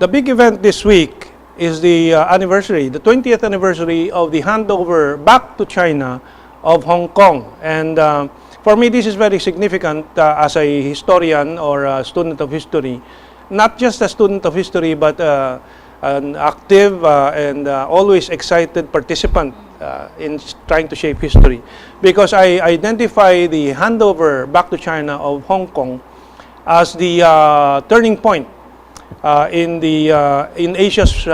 The big event this week is the anniversary, the 20th anniversary of the handover back to China of Hong Kong. And for me, this is very significant as a historian or a student of history. Not just a student of history, but an active and always excited participant in trying to shape history. Because I identify the handover back to China of Hong Kong as the turning point in Asia's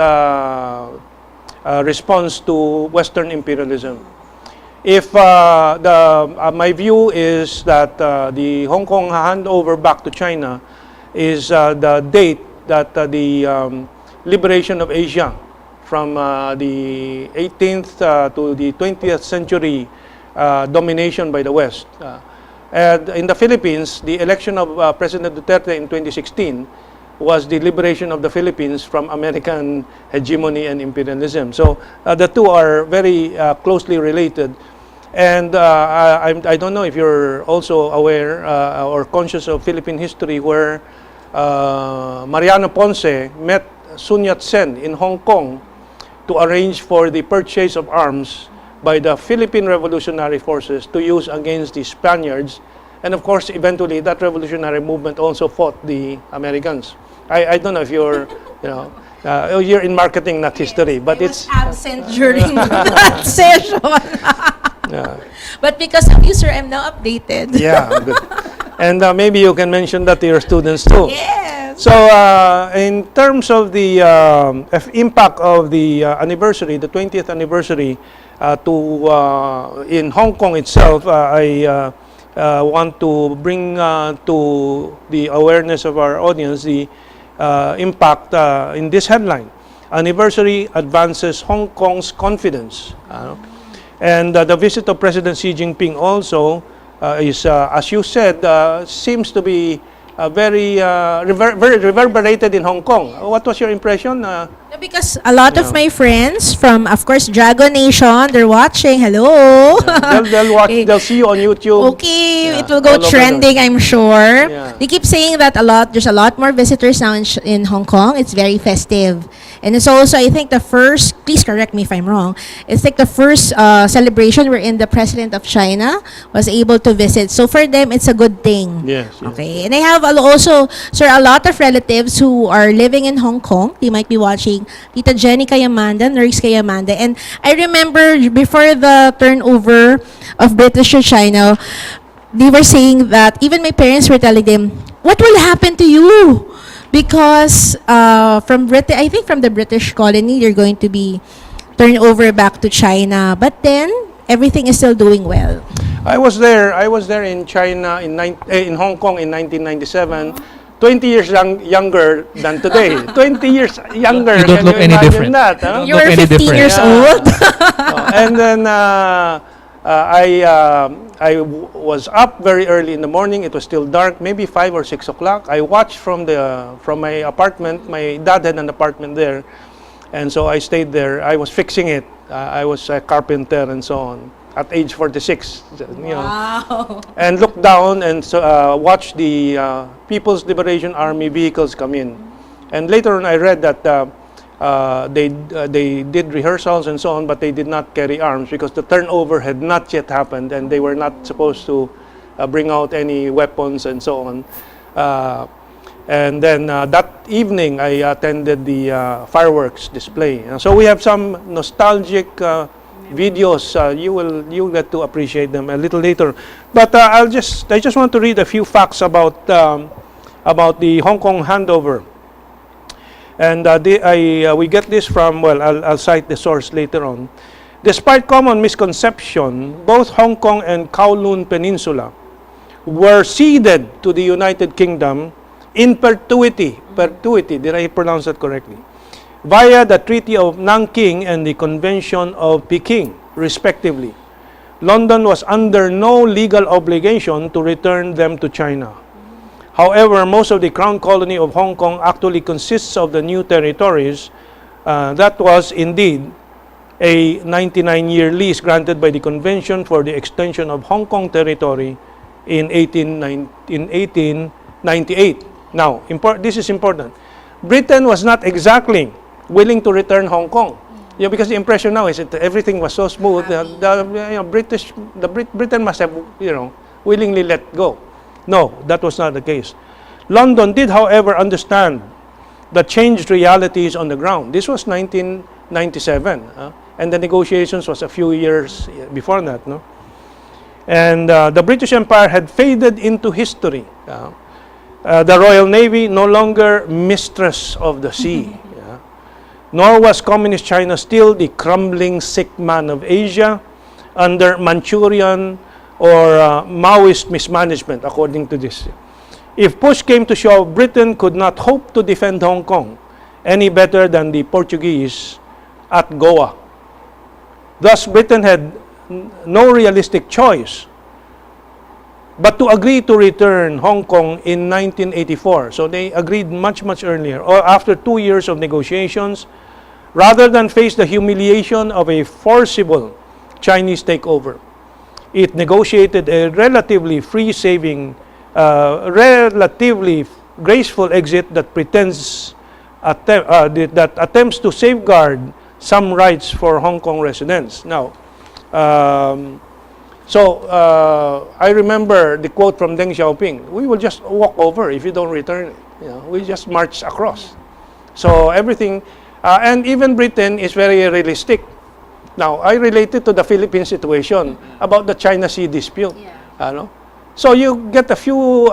response to Western imperialism. If my view is that the Hong Kong handover back to China is the date that the liberation of Asia from the 18th to the 20th century domination by the West. And in the Philippines, the election of President Duterte in 2016 was the liberation of the Philippines from American hegemony and imperialism. So the two are very closely related. And I don't know if you're also aware or conscious of Philippine history, where Mariano Ponce met Sun Yat-sen in Hong Kong to arrange for the purchase of arms by the Philippine revolutionary forces to use against the Spaniards. And of course, eventually, that revolutionary movement also fought the Americans. I don't know if you're, you're in marketing, not history, but I was absent during that session. Yeah. But because of you, sir, I'm now updated. Yeah, good. And maybe you can mention that to your students too. Yes. So, in terms of the impact of the anniversary, the 20th anniversary, in Hong Kong itself, I want to bring to the awareness of our audience the impact in this headline: Anniversary advances Hong Kong's confidence. And the visit of President Xi Jinping also is, as you said, seems to be very reverberated in Hong Kong. What was your impression? Because a lot of my friends from, of course, Dragon Nation, they're watching. Hello. Yeah, they'll watch. Okay. They'll see you on YouTube. Okay, Yeah, it will go all over trending, I'm sure. Yeah. They keep saying that there's a lot more visitors now in Hong Kong. It's very festive. And it's also, I think, the first, please correct me if I'm wrong, it's like the first celebration wherein the President of China was able to visit. So for them, it's a good thing. Yes. Okay. And I have also, sir, a lot of relatives who are living in Hong Kong. They might be watching Tita Jenny Kayamanda, Nurse Kayamanda. And I remember before the turnover of British to China, they were saying that, even my parents were telling them, what will happen to you? Because from the British colony, you're going to be turned over back to China. But then, everything is still doing well. I was there in China in Hong Kong in 1997. 20 years younger than today. 20 years younger. You don't look any different. That, huh? You were 15 years old. And then I was up very early in the morning. It was still dark, maybe 5 or 6 o'clock. I watched from my apartment. My dad had an apartment there, and so I stayed there. I was fixing it. I was a carpenter and so on at age 46. Wow. And looked down and watched the People's Liberation Army vehicles come in. And later on, I read that they did rehearsals and so on, but they did not carry arms because the turnover had not yet happened, and they were not supposed to bring out any weapons and so on. And then that evening, I attended the fireworks display. So we have some nostalgic videos. You'll get to appreciate them a little later. But I just want to read a few facts about the Hong Kong handover. And we get this from, well, I'll cite the source later on. Despite common misconception, both Hong Kong and Kowloon Peninsula were ceded to the United Kingdom in perpetuity, did I pronounce that correctly? Via the Treaty of Nanking and the Convention of Peking, respectively. London was under no legal obligation to return them to China. However, most of the Crown Colony of Hong Kong actually consists of the new territories. That was indeed a 99-year lease granted by the Convention for the extension of Hong Kong territory in 1898. Now, this is important. Britain was not exactly willing to return Hong Kong. Because the impression now is that everything was so smooth. Britain must have, willingly let go. No, that was not the case. London did, however, understand the changed realities on the ground. This was 1997, and the negotiations was a few years before that, no? And the British Empire had faded into history. The Royal Navy no longer mistress of the sea. Nor was Communist China still the crumbling sick man of Asia under Manchurian or Maoist mismanagement, according to this. If push came to shove, Britain could not hope to defend Hong Kong any better than the Portuguese at Goa. Thus, Britain had no realistic choice but to agree to return Hong Kong in 1984. So they agreed much, much earlier, or after 2 years of negotiations, rather than face the humiliation of a forcible Chinese takeover. It negotiated a relatively relatively graceful exit that that attempts to safeguard some rights for Hong Kong residents. Now, I remember the quote from Deng Xiaoping: "We will just walk over if you don't return it. We just march across." So everything, and even Britain is very realistic. Now, I related to the Philippine situation about the China Sea dispute. So you get a few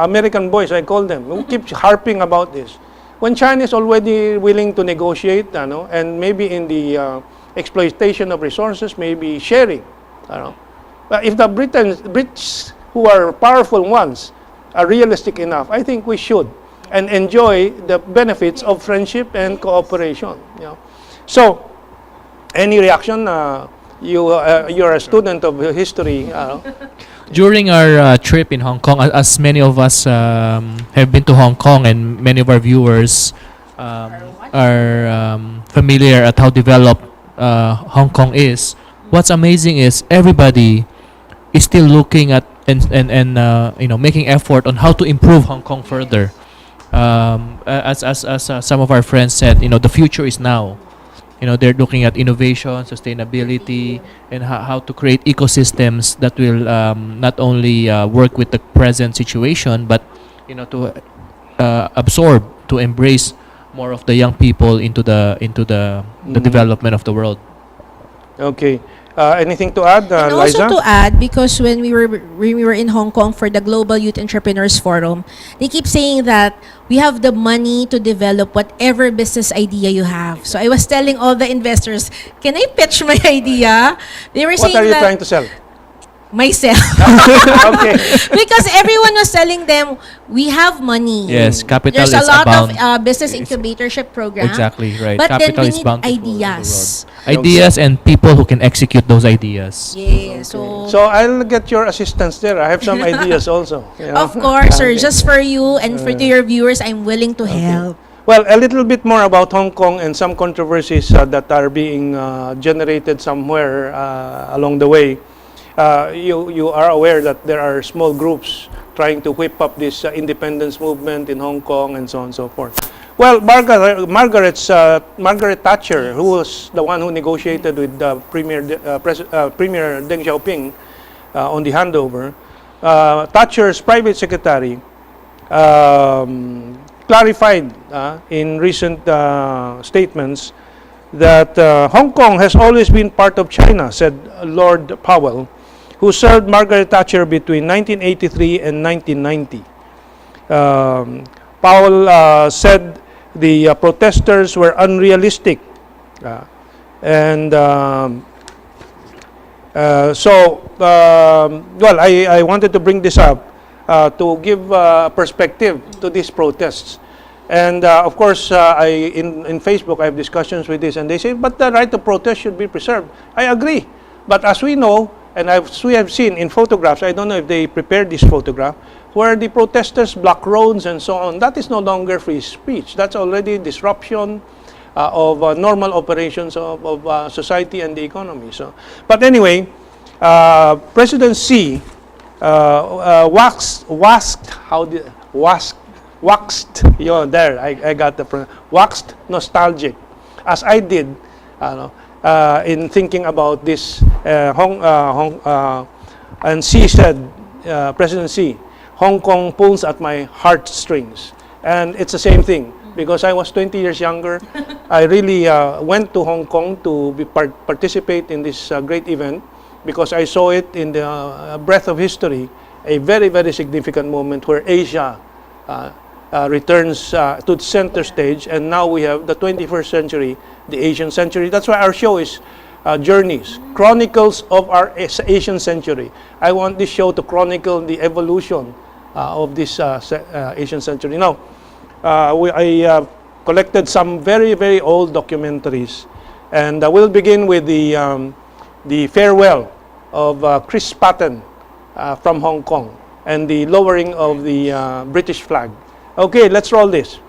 American boys, I call them, who keep harping about this. When China is already willing to negotiate, and maybe in the exploitation of resources, maybe sharing. But if the Brits, who are powerful ones, are realistic enough, I think we should and enjoy the benefits of friendship and cooperation. So, any reaction? You're a student of history. During our trip in Hong Kong, as many of us have been to Hong Kong, and many of our viewers are familiar at how developed Hong Kong is, what's amazing is everybody is still looking at and making effort on how to improve Hong Kong further. As some of our friends said, the future is now. They're looking at innovation, sustainability, and how to create ecosystems that will not only work with the present situation, but to absorb, to embrace more of the young people into the development of the world. Okay. Anything to add, And Liza? also to add, because when we were in Hong Kong for the Global Youth Entrepreneurs Forum, they keep saying that we have the money to develop whatever business idea you have. So I was telling all the investors, can I pitch my idea? They were What saying are you that trying to sell? myself. Okay. Because everyone was telling them, we have money. Yes, capital There's a is lot abound. of business incubatorship program. Exactly, right. But Capital then is we bound need to flow into the ideas. Ideas and people who can execute those ideas. Yeah, So I'll get your assistance there. I have some ideas also. of course, sir. Okay. Just for you and for your viewers, I'm willing to help. Well, a little bit more about Hong Kong and some controversies that are being generated somewhere along the way. You are aware that there are small groups trying to whip up this independence movement in Hong Kong and so on and so forth. Well, Margaret Thatcher, who was the one who negotiated with Premier Deng Xiaoping on the handover, Thatcher's private secretary clarified in recent statements that Hong Kong has always been part of China, said Lord Powell, who served Margaret Thatcher between 1983 and 1990. Powell said the protesters were unrealistic. I wanted to bring this up to give perspective to these protests. And of course, in Facebook, I have discussions with this, and they say, but the right to protest should be preserved. I agree. But as we know, and as we have seen in photographs, I don't know if they prepared this photograph, where the protesters block roads and so on, that is no longer free speech. That's already disruption of normal operations of society and the economy. So, but anyway, President Xi waxed waxed, there, I got the waxed nostalgic, as I did, in thinking about this, and Xi said, President Xi, Hong Kong pulls at my heartstrings. And it's the same thing, because I was 20 years younger. I really went to Hong Kong to participate in this great event, because I saw it in the breadth of history, a very, very significant moment where Asia returns to the center stage, and now we have the 21st century, the Asian century. That's why our show is Journeys, Chronicles of our Asian century. I want this show to chronicle the evolution of this Asian century. Now, I collected some very, very old documentaries, and we'll begin with the farewell of Chris Patten from Hong Kong and the lowering of the British flag. Okay, let's roll this.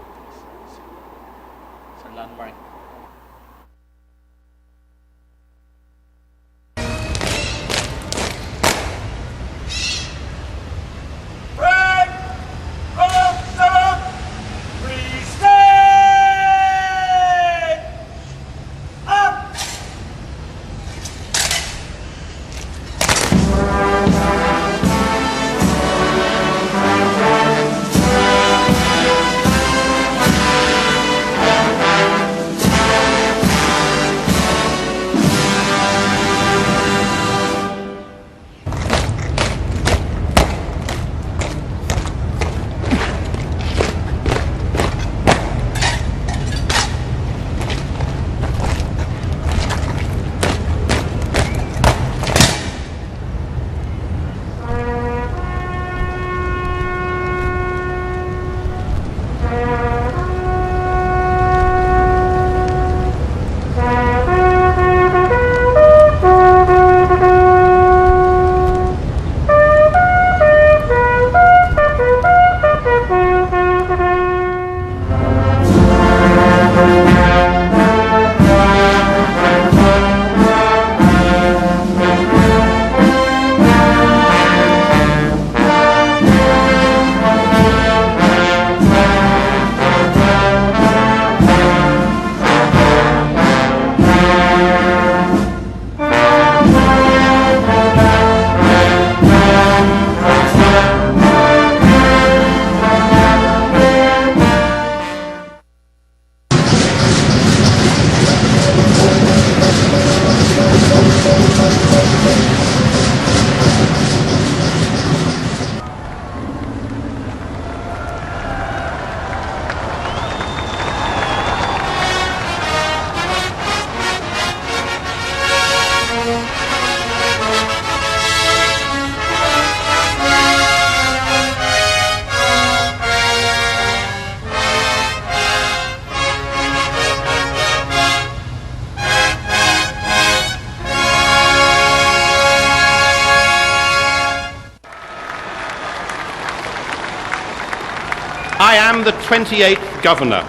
I am the 28th governor,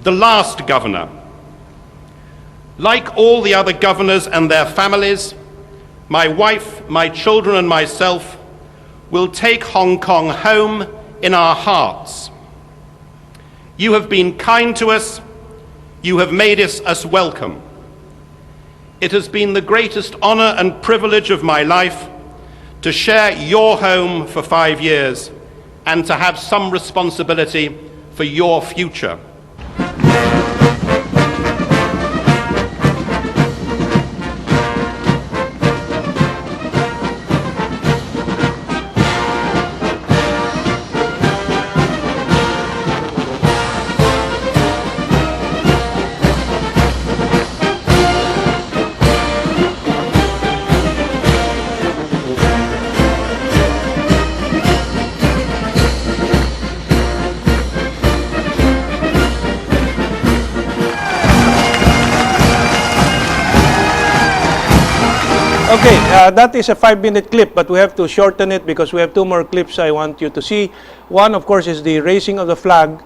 the last governor. Like all the other governors and their families, my wife, my children and myself will take Hong Kong home in our hearts. You have been kind to us. You have made us welcome. It has been the greatest honor and privilege of my life to share your home for 5 years and to have some responsibility for your future. Okay, that is a 5-minute clip, but we have to shorten it because we have 2 more clips I want you to see. One, of course, is the raising of the flag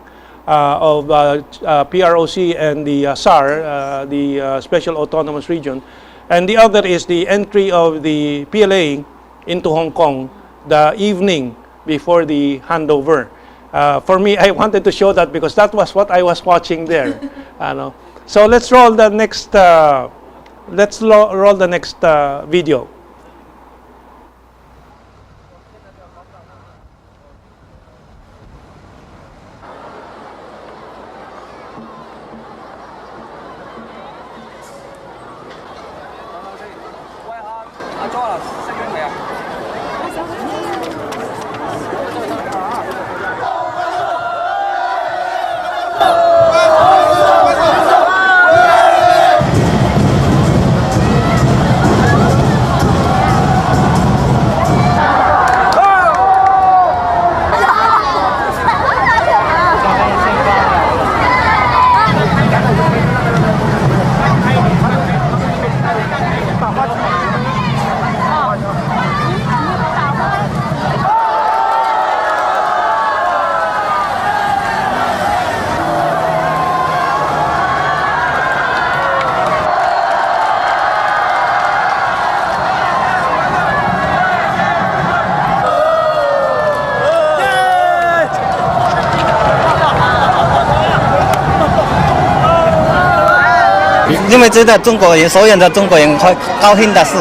of PROC and the SAR, the Special Autonomous Region. And the other is the entry of the PLA into Hong Kong the evening before the handover. for me, I wanted to show that because that was what I was watching there. So let's roll the next. Roll the next video.因为值得中国人所有的中国人会高兴的事。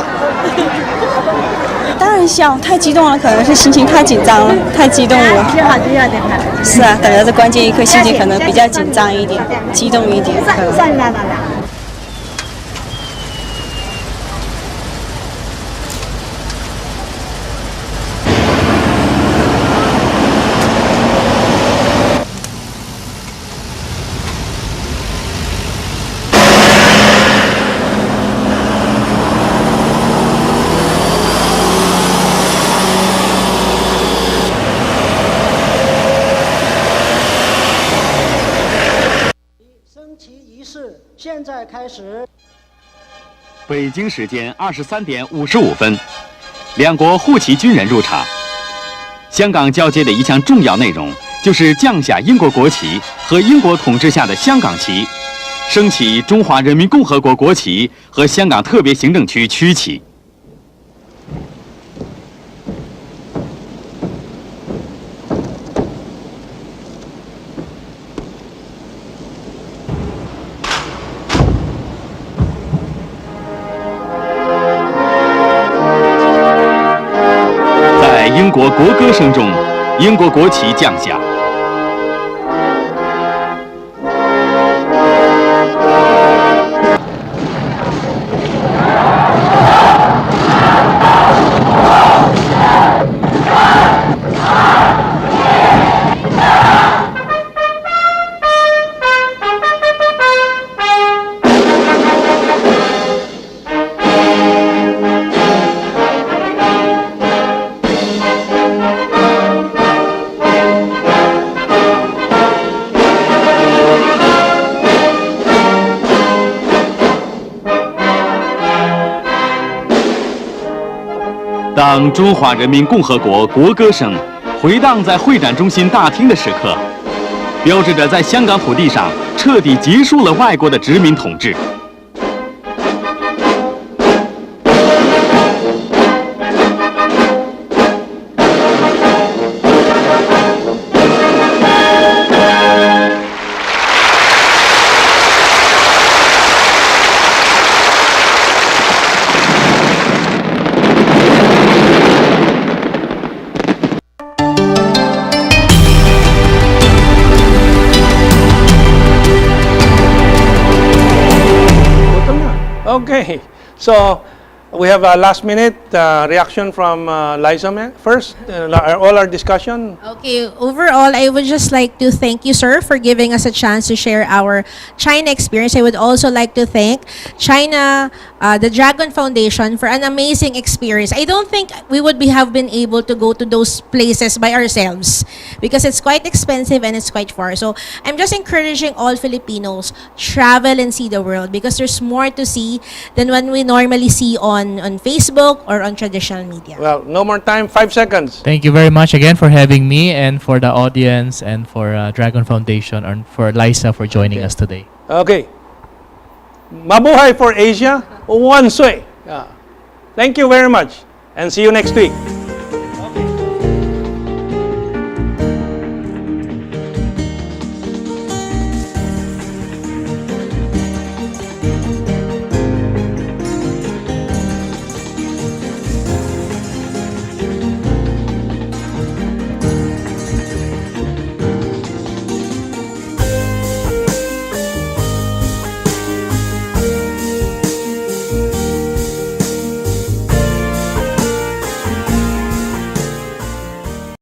当然笑，太激动了，可能是心情太紧张了，太激动了。是啊，感觉这关键一刻心情可能比较紧张一点，激动一点。现在开始。北京时间23:55，两国护旗军人入场。香港交接的一项重要内容就是降下英国国旗和英国统治下的香港旗，升起中华人民共和国国旗和香港特别行政区区旗。英国国歌声中，英国国旗降下。当中华人民共和国国歌声回荡在会展中心大厅的时刻，标志着在香港土地上彻底结束了外国的殖民统治。Okay, so we have a last-minute reaction from Liza first. All our discussion. Okay, overall, I would just like to thank you, sir, for giving us a chance to share our China experience. I would also like to thank China, the Dragon Foundation, for an amazing experience. I don't think we would have been able to go to those places by ourselves because it's quite expensive and it's quite far. So I'm just encouraging all Filipinos, travel and see the world because there's more to see than when we normally see on Facebook or on traditional media. Well, no more time, 5 seconds. Thank you very much again for having me and for the audience and for Dragon Foundation and for Liza for joining us today. Okay. Mabuhay for Asia. Wansui. Thank you very much and see you next week.